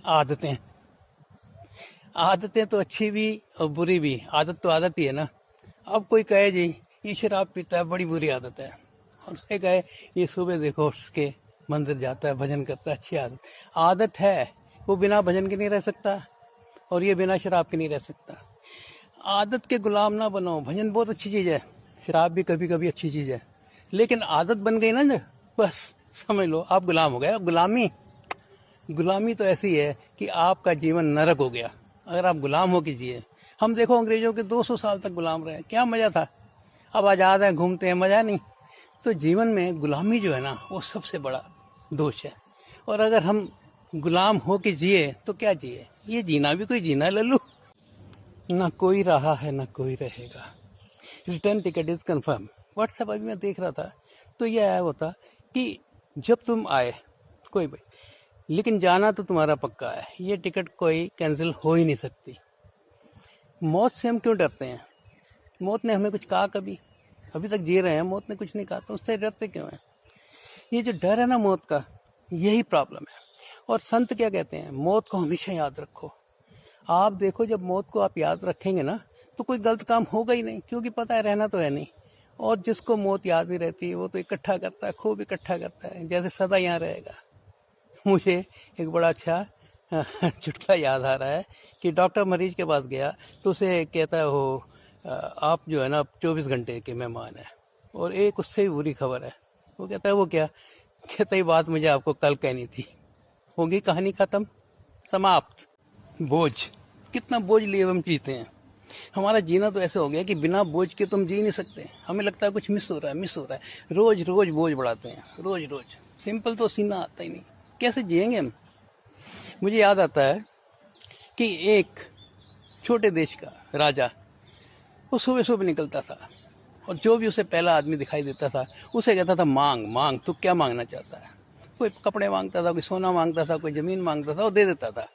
आदतें। आदतें तो अच्छी भी और बुरी भी। आदत तो आदत ही है ना। अब कोई कहे जी ये शराब पीता है, बड़ी बुरी आदत है, और उसके कहे ये सुबह देखो उसके मंदिर जाता है, भजन करता है, अच्छी आदत। आदत है, वो बिना भजन के नहीं रह सकता और ये बिना शराब के नहीं रह सकता। आदत के गुलाम ना बनो। भजन बहुत अच्छी चीज़ है, शराब भी कभी कभी अच्छी चीज़ है, लेकिन आदत बन गई ना जो, बस समझ लो आप गुलाम हो गए। गुलामी, गुलामी तो ऐसी है कि आपका जीवन नरक हो गया अगर आप गुलाम हो के जिए। हम देखो अंग्रेजों के 200 साल तक गुलाम रहे, क्या मजा था। अब आज़ाद हैं, घूमते हैं, मजा नहीं। तो जीवन में गुलामी जो है ना, वो सबसे बड़ा दोष है। और अगर हम गुलाम हो के जिए तो क्या जिए, ये जीना भी कोई जीना लल्लू। ना कोई रहा है ना कोई रहेगा, return ticket is confirm. WhatsApp अभी मैं देख रहा था तो ये आया होता कि जब तुम आए कोई भाई, लेकिन जाना तो तुम्हारा पक्का है, ये टिकट कोई कैंसिल हो ही नहीं सकती। मौत से हम क्यों डरते हैं? मौत ने हमें कुछ कहा कभी? अभी तक जी रहे हैं, मौत ने कुछ नहीं कहा, तो उससे डरते क्यों हैं? ये जो डर है ना मौत का, यही प्रॉब्लम है। और संत क्या कहते हैं? मौत को हमेशा याद रखो। आप देखो जब मौत को आप याद रखेंगे ना तो कोई गलत काम होगा ही नहीं, क्योंकि पता है रहना तो है नहीं। और जिसको मौत याद नहीं रहती वो तो इकट्ठा करता है, खूब इकट्ठा करता है, जैसे सदा यहाँ रहेगा। मुझे एक बड़ा अच्छा चुटकुला याद आ रहा है कि डॉक्टर मरीज के पास गया तो उसे कहता है वो आप जो है ना 24 घंटे के मेहमान हैं, और एक उससे भी बुरी खबर है। वो कहता है वो क्या? कहता है बात मुझे आपको कल कहनी थी। होगी कहानी खत्म, समाप्त। बोझ, कितना बोझ लिए हम जीते हैं। हमारा जीना तो ऐसे हो गया कि बिना बोझ के तुम जी नहीं सकते। हमें लगता है कुछ मिस हो रहा है, मिस हो रहा है। रोज रोज बोझ बढ़ाते हैं, रोज रोज। सिंपल तो सीना आता ही नहीं, कैसे जिएंगे हम? मुझे याद आता है कि एक छोटे देश का राजा, वो सुबह सुबह निकलता था और जो भी उसे पहला आदमी दिखाई देता था उसे कहता था मांग मांग, तू क्या मांगना चाहता है? कोई कपड़े मांगता था, कोई सोना मांगता था, कोई जमीन मांगता था, वो दे देता था।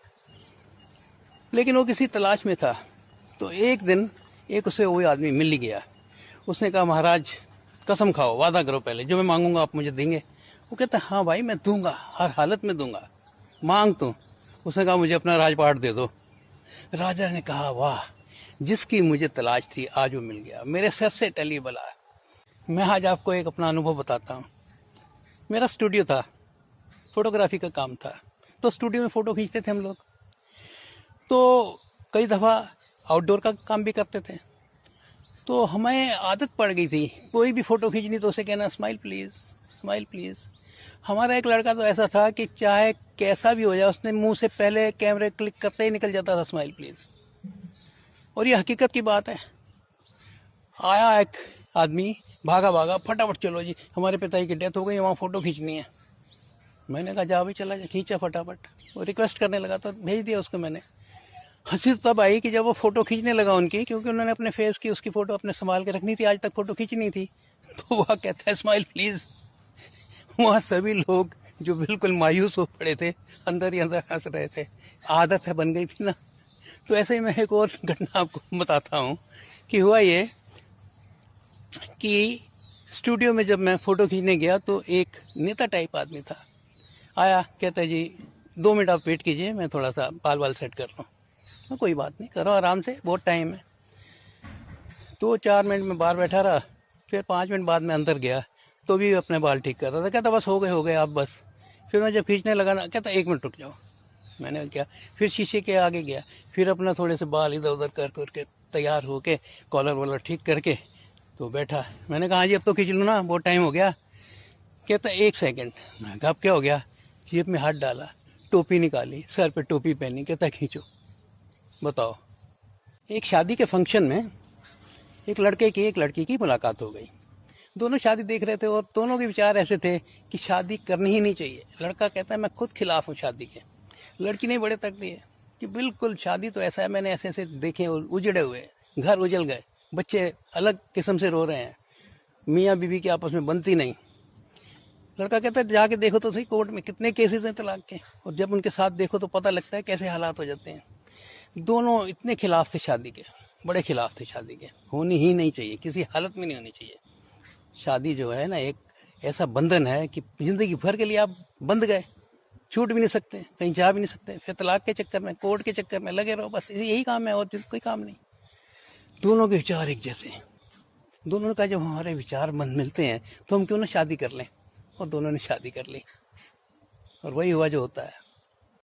लेकिन वो किसी तलाश में था। तो एक दिन एक उसे वही आदमी मिल ही गया। उसने कहा महाराज कसम खाओ, वादा करो पहले, जो मैं मांगूंगा आप मुझे देंगे? वो कहता हाँ भाई मैं दूंगा, हर हालत में दूंगा, मांग तू। उसने कहा मुझे अपना राजपाट दे दो। राजा ने कहा वाह, जिसकी मुझे तलाश थी आज वो मिल गया, मेरे सर से टली बला। मैं आज आपको एक अपना अनुभव बताता हूँ। मेरा स्टूडियो था, फोटोग्राफी का काम था, तो स्टूडियो में फोटो खींचते थे हम लोग। तो कई दफ़ा आउटडोर का काम भी करते थे। तो हमें आदत पड़ गई थी, कोई भी फ़ोटो खींचनी तो उसे कहना स्माइल प्लीज़, स्माइल प्लीज़। हमारा एक लड़का तो ऐसा था कि चाहे कैसा भी हो जाए उसने मुंह से पहले कैमरे क्लिक करते ही निकल जाता था स्माइल प्लीज़। और ये हकीकत की बात है। आया एक आदमी, भागा भागा, फटाफट चलो जी हमारे पिताजी की डेथ हो गई, वहाँ फ़ोटो खींचनी है। मैंने कहा जा भाई चला जा, खींचा फटाफट। वो रिक्वेस्ट करने लगा तो भेज दिया उसको मैंने। हंसी तब आई कि जब वो फोटो खींचने लगा उनकी, क्योंकि उन्होंने अपने फेस की उसकी फोटो अपने संभाल के रखनी थी, आज तक फोटो खींचनी थी। तो वह कहता है स्माइल प्लीज। वहाँ सभी लोग जो बिल्कुल मायूस हो पड़े थे अंदर ही अंदर हंस रहे थे। आदत है बन गई थी ना। तो ऐसे ही मैं एक और घटना आपको बताता हूँ कि हुआ ये कि स्टूडियो में जब मैं फोटो खींचने गया तो एक नेता टाइप आदमी था। आया, कहता है जी 2 मिनट आप वेट कीजिए, मैं थोड़ा सा बाल बाल सेट कर लूँ। कोई बात नहीं, करो आराम से, बहुत टाइम है। 2-4 मिनट में बाहर बैठा रहा, फिर 5 मिनट बाद में अंदर गया तो भी अपने बाल ठीक कर रहा था। कहता बस हो गए आप बस। फिर मैं जब खींचने लगा ना, कहता 1 मिनट रुक जाओ। मैंने क्या, फिर शीशे के आगे गया, फिर अपना थोड़े से बाल इधर उधर कर करके तैयार होके कॉलर वॉलर ठीक करके तो बैठा। मैंने कहा हाँ जी अब तो खींच लो ना, बहुत टाइम हो गया। कहता 1 सेकेंड। मैं कहा अब क्या हो गया? जेब में हाथ डाला, टोपी निकाली, सर पे टोपी पहनी, कहता खींचो। बताओ, एक शादी के फंक्शन में एक लड़के की एक लड़की की मुलाकात हो गई। दोनों शादी देख रहे थे और दोनों के विचार ऐसे थे कि शादी करनी ही नहीं चाहिए। लड़का कहता है मैं खुद खिलाफ हूँ शादी के। लड़की ने बड़े तकड़ी है कि बिल्कुल शादी तो ऐसा है, मैंने ऐसे ऐसे देखे, उजड़े हुए घर उजल गए, बच्चे अलग किस्म से रो रहे हैं, मियाँ बीवी की आपस में बनती नहीं। लड़का कहता है जाके देखो तो सही कोर्ट में कितने केसेस हैं तलाक के, और जब उनके साथ देखो तो पता लगता है कैसे हालात हो जाते हैं। दोनों इतने खिलाफ थे शादी के, बड़े खिलाफ थे शादी के। होनी ही नहीं चाहिए, किसी हालत में नहीं होनी चाहिए। शादी जो है ना एक ऐसा बंधन है कि जिंदगी भर के लिए आप बंध गए, छूट भी नहीं सकते, कहीं जा भी नहीं सकते, फिर तलाक के चक्कर में, कोर्ट के चक्कर में लगे रहो, बस यही काम है और कोई काम नहीं। दोनों के विचार एक जैसे, दोनों का जब हमारे विचार मन मिलते हैं तो हम क्यों ना शादी कर लें, और दोनों ने शादी कर ली और वही हुआ जो होता है।